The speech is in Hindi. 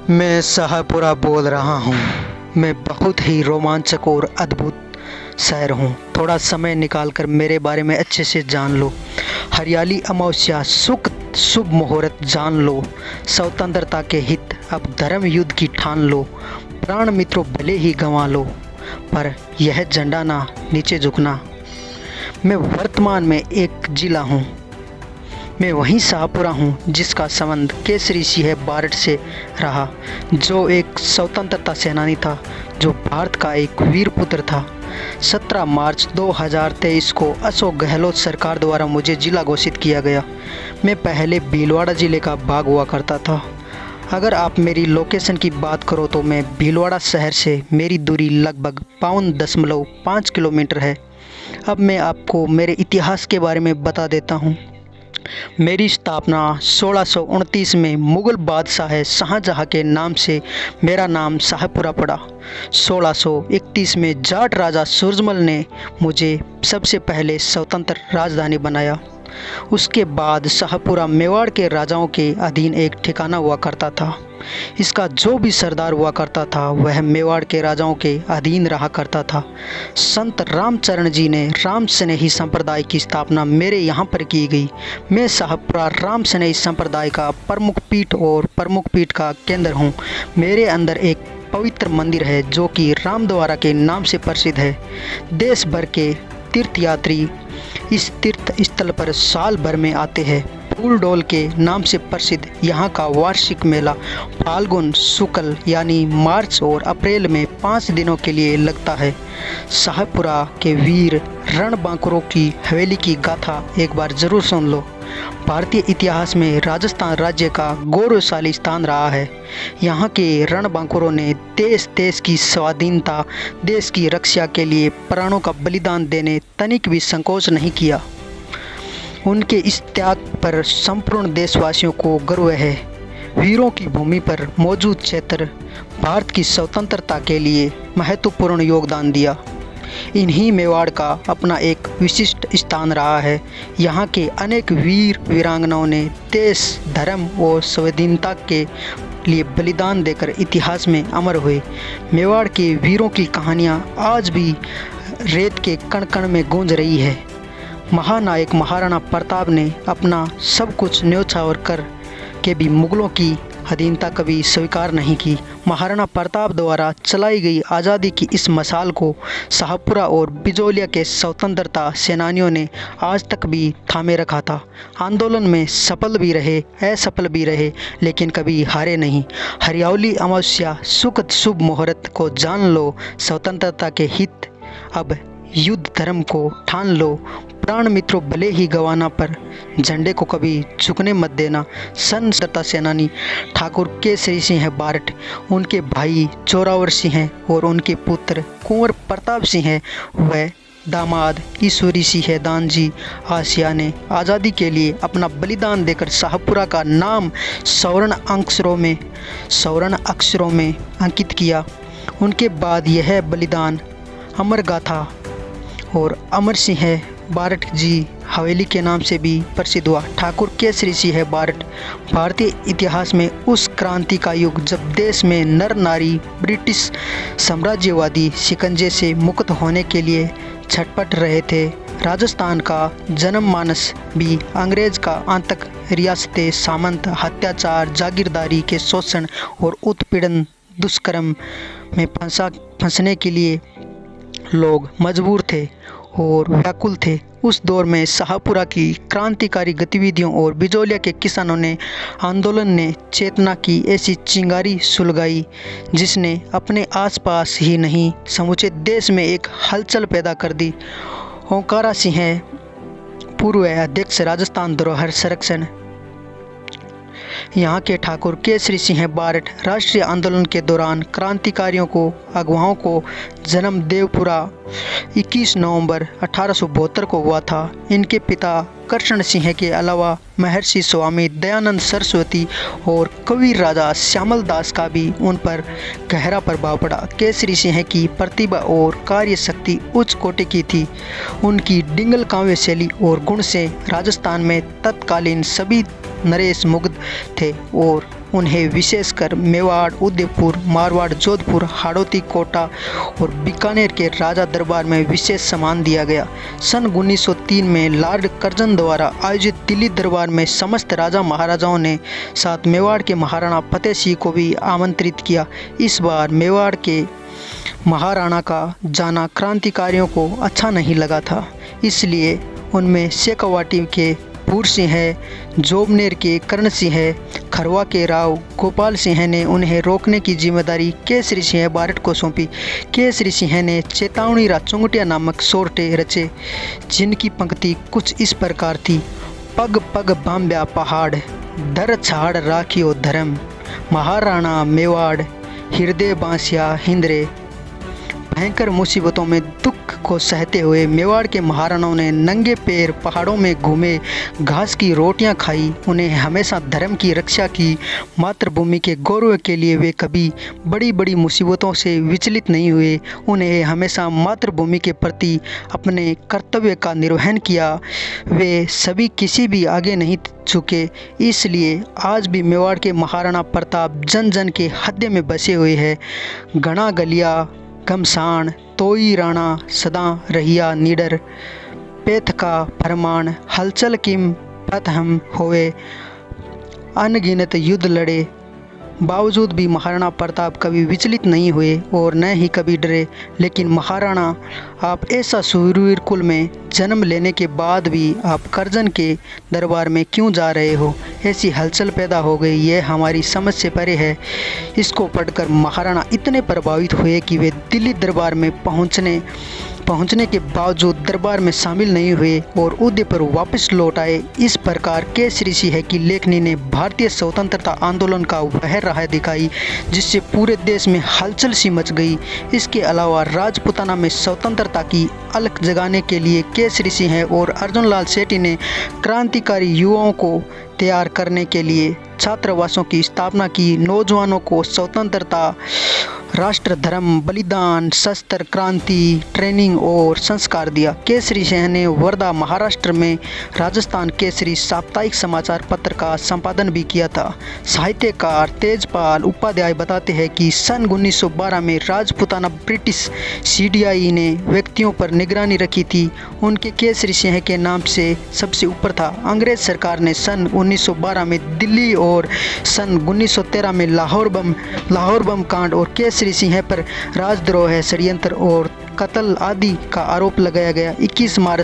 मैं शाहपुरा बोल रहा हूँ। मैं बहुत ही रोमांचक और अद्भुत शहर हूँ। थोड़ा समय निकालकर मेरे बारे में अच्छे से जान लो। हरियाली, अमावस्या, सुख, शुभ मुहूर्त जान लो। स्वतंत्रता के हित, अब धर्म युद्ध की ठान लो। प्राण मित्रों भले ही गंवा लो, पर यह झंडा ना नीचे झुकना। मैं वर्तमान में एक जिला हूँ। मैं वहीं शाहपुरा हूँ जिसका संबंध केसरी सिंह बारट से रहा, जो एक स्वतंत्रता सेनानी था, जो भारत का एक वीर पुत्र था। 17 मार्च 2023 को अशोक गहलोत सरकार द्वारा मुझे जिला घोषित किया गया। मैं पहले भीलवाड़ा ज़िले का भाग हुआ करता था। अगर आप मेरी लोकेशन की बात करो तो मैं भीलवाड़ा शहर से मेरी दूरी लगभग 52.5 किलोमीटर है। अब मैं आपको मेरे इतिहास के बारे में बता देता हूँ। मेरी स्थापना 1629 में मुग़ल बादशाह शाहजहाँ के नाम से मेरा नाम शाहपुरा पड़ा। 1631 में जाट राजा सूरजमल ने मुझे सबसे पहले स्वतंत्र राजधानी बनाया। उसके बाद शाहपुरा मेवाड़ के राजाओं के अधीन एक ठिकाना हुआ करता था। इसका जो भी सरदार हुआ करता था वह मेवाड़ के राजाओं के अधीन रहा करता था। संत रामचरण जी ने राम स्नेही संप्रदाय की स्थापना मेरे यहाँ पर की गई। मैं शाहपुरा राम स्नेही संप्रदाय का प्रमुख पीठ और प्रमुख पीठ का केंद्र हूँ। मेरे अंदर एक पवित्र मंदिर है जो कि रामद्वारा के नाम से प्रसिद्ध है। देश भर के तीर्थयात्री इस तीर्थ स्थल पर साल भर में आते हैं। फूल डोल के नाम से प्रसिद्ध यहाँ का वार्षिक मेला फाल्गुन शुक्ल यानी मार्च और अप्रैल में 5 दिनों के लिए लगता है। शाहपुरा के वीर रणबांकुरों की हवेली की गाथा एक बार जरूर सुन लो। भारतीय इतिहास में राजस्थान राज्य का गौरवशाली स्थान रहा है। यहाँ के रणबांकुरों ने देश की स्वाधीनता, देश की रक्षा के लिए प्राणों का बलिदान देने तनिक भी संकोच नहीं किया। उनके इस त्याग पर संपूर्ण देशवासियों को गर्व है। वीरों की भूमि पर मौजूद क्षेत्र भारत की स्वतंत्रता के लिए महत्वपूर्ण योगदान दिया। इन्हीं मेवाड़ का अपना एक विशिष्ट स्थान रहा है। यहाँ के अनेक वीर वीरांगनाओं ने देश, धर्म और स्वाधीनता के लिए बलिदान देकर इतिहास में अमर हुए। मेवाड़ के वीरों की कहानियाँ आज भी रेत के कण कण में गूंज रही है। महानायक महाराणा प्रताप ने अपना सब कुछ न्योछावर कर के भी मुगलों की अधीनता कभी स्वीकार नहीं की। महाराणा प्रताप द्वारा चलाई गई आज़ादी की इस मशाल को शाहपुरा और बिजोलिया के स्वतंत्रता सेनानियों ने आज तक भी थामे रखा था। आंदोलन में सफल भी रहे, असफल भी रहे, लेकिन कभी हारे नहीं। हरियाली, अमावस्या, सुख, शुभ मुहूर्त को जान लो। स्वतंत्रता के हित, अब युद्ध धर्म को ठान लो। प्राण मित्रों भले ही गंवाना, पर झंडे को कभी झुकने मत देना। स्वतंत्रता सेनानी ठाकुर केसरी सिंह बारट, उनके भाई जोरावर सिंह और उनके पुत्र कुंवर प्रताप सिंह व दामाद ईश्वरी सिंह दानजी आसिया ने आज़ादी के लिए अपना बलिदान देकर शाहपुरा का नाम स्वर्ण अक्षरों में अंकित किया। उनके बाद यह बलिदान अमर गाथा और अमर सिंह बारट जी हवेली के नाम से भी प्रसिद्ध हुआ। ठाकुर केसरी सिंह बारट भारतीय इतिहास में उस क्रांति का युग जब देश में नर नारी ब्रिटिश साम्राज्यवादी शिकंजे से मुक्त होने के लिए छटपट रहे थे। राजस्थान का जनमानस भी अंग्रेज का आतंक, रियासतें, सामंत, अत्याचार, जागीरदारी के शोषण और उत्पीड़न, दुष्कर्म में फंसने के लिए लोग मजबूर थे और व्याकुल थे। उस दौर में शाहपुरा की क्रांतिकारी गतिविधियों और बिजोलिया के किसानों ने आंदोलन ने चेतना की ऐसी चिंगारी सुलगाई जिसने अपने आसपास ही नहीं समूचे देश में एक हलचल पैदा कर दी। ओंकारा सिंह, पूर्व अध्यक्ष राजस्थान धरोहर संरक्षण, यहाँ के ठाकुर केसरी सिंह बारट राष्ट्रीय आंदोलन के दौरान क्रांतिकारियों को अगुवाओं को जन्म देवपुरा 21 नवंबर 1872 को हुआ था। इनके पिता कृष्ण सिंह के अलावा महर्षि स्वामी दयानंद सरस्वती और कवि राजा श्यामल दास का भी उन पर गहरा प्रभाव पड़ा। केसरी सिंह की प्रतिभा और कार्य शक्ति उच्च कोटि की थी। उनकी डिंगल काव्य शैली और गुण से राजस्थान में तत्कालीन सभी नरेश मुग्ध थे और उन्हें विशेषकर मेवाड़, उदयपुर, मारवाड़, जोधपुर, हाड़ौती, कोटा और बीकानेर के राजा दरबार में विशेष सम्मान दिया गया। सन 1903 में लॉर्ड कर्जन द्वारा आयोजित दिल्ली दरबार में समस्त राजा महाराजाओं ने साथ मेवाड़ के महाराणा फतेह सिंह को भी आमंत्रित किया। इस बार मेवाड़ के महाराणा का जाना क्रांतिकारियों को अच्छा नहीं लगा था, इसलिए उनमें शेखावाटी के पूर सिंह, जोबनेर के कर्ण सिंह, खरवा के राव गोपाल सिंह ने उन्हें रोकने की जिम्मेदारी केसरी सिंह बारट को सौंपी। केसरी सिंह ने चेतावनी रा चुंगटिया नामक सोरठे रचे, जिनकी पंक्ति कुछ इस प्रकार थी। पग पग बांब्या पहाड़, धर छाड़ राखियो धर्म, महाराणा मेवाड़ हृदय बांसिया हिंद्रे। भयंकर मुसीबतों में दुख को सहते हुए मेवाड़ के महाराणाओं ने नंगे पैर पहाड़ों में घूमे, घास की रोटियां खाई, उन्हें हमेशा धर्म की रक्षा की। मातृभूमि के गौरव के लिए वे कभी बड़ी बड़ी मुसीबतों से विचलित नहीं हुए। उन्हें हमेशा मातृभूमि के प्रति अपने कर्तव्य का निर्वहन किया। वे सभी किसी भी आगे नहीं झुके। इसलिए आज भी मेवाड़ के महाराणा प्रताप जन जन के हृदय में बसे हुए हैं। घना गलिया घमसान तोई राणा सदा रहिया निडर, पेथ का फरमान हलचल किम प्रथम होवे, अनगिनत युद्ध लड़े। बावजूद भी महाराणा प्रताप कभी विचलित नहीं हुए और न ही कभी डरे। लेकिन महाराणा, आप ऐसा शूरवीर कुल में जन्म लेने के बाद भी आप कर्जन के दरबार में क्यों जा रहे हो? ऐसी हलचल पैदा हो गई, यह हमारी समझ से परे है। इसको पढ़कर महाराणा इतने प्रभावित हुए कि वे दिल्ली दरबार में पहुंचने के बावजूद दरबार में शामिल नहीं हुए और उदयपुर वापस लौट आए। इस प्रकार केसरी सिंह की लेखनी ने भारतीय स्वतंत्रता आंदोलन का वह राह दिखाई जिससे पूरे देश में हलचल सी मच गई। इसके अलावा राजपूताना में स्वतंत्रता की अलख जगाने के लिए केसरी सिंह और अर्जुन लाल सेठी ने क्रांतिकारी युवाओं को तैयार करने के लिए छात्रावासों की स्थापना की। नौजवानों को स्वतंत्रता, राष्ट्र धर्म, बलिदान, शस्त्र क्रांति, ट्रेनिंग और संस्कार दिया। केसरी सिंह ने वर्धा महाराष्ट्र में राजस्थान केसरी साप्ताहिक समाचार पत्र का संपादन भी किया था। साहित्यकार तेजपाल उपाध्याय बताते हैं कि सन 1912 में राजपूताना ब्रिटिश CDI ने व्यक्तियों पर निगरानी रखी थी। उनके केसरी सिंह के नाम से सबसे ऊपर था। अंग्रेज सरकार ने सन 1912 में दिल्ली और सन 1913 में लाहौर बम कांड और केसरी सिंह पर राजद्रोह, षड्यंत्र और कत्ल आदि का आरोप लगाया गया। 21 मार्च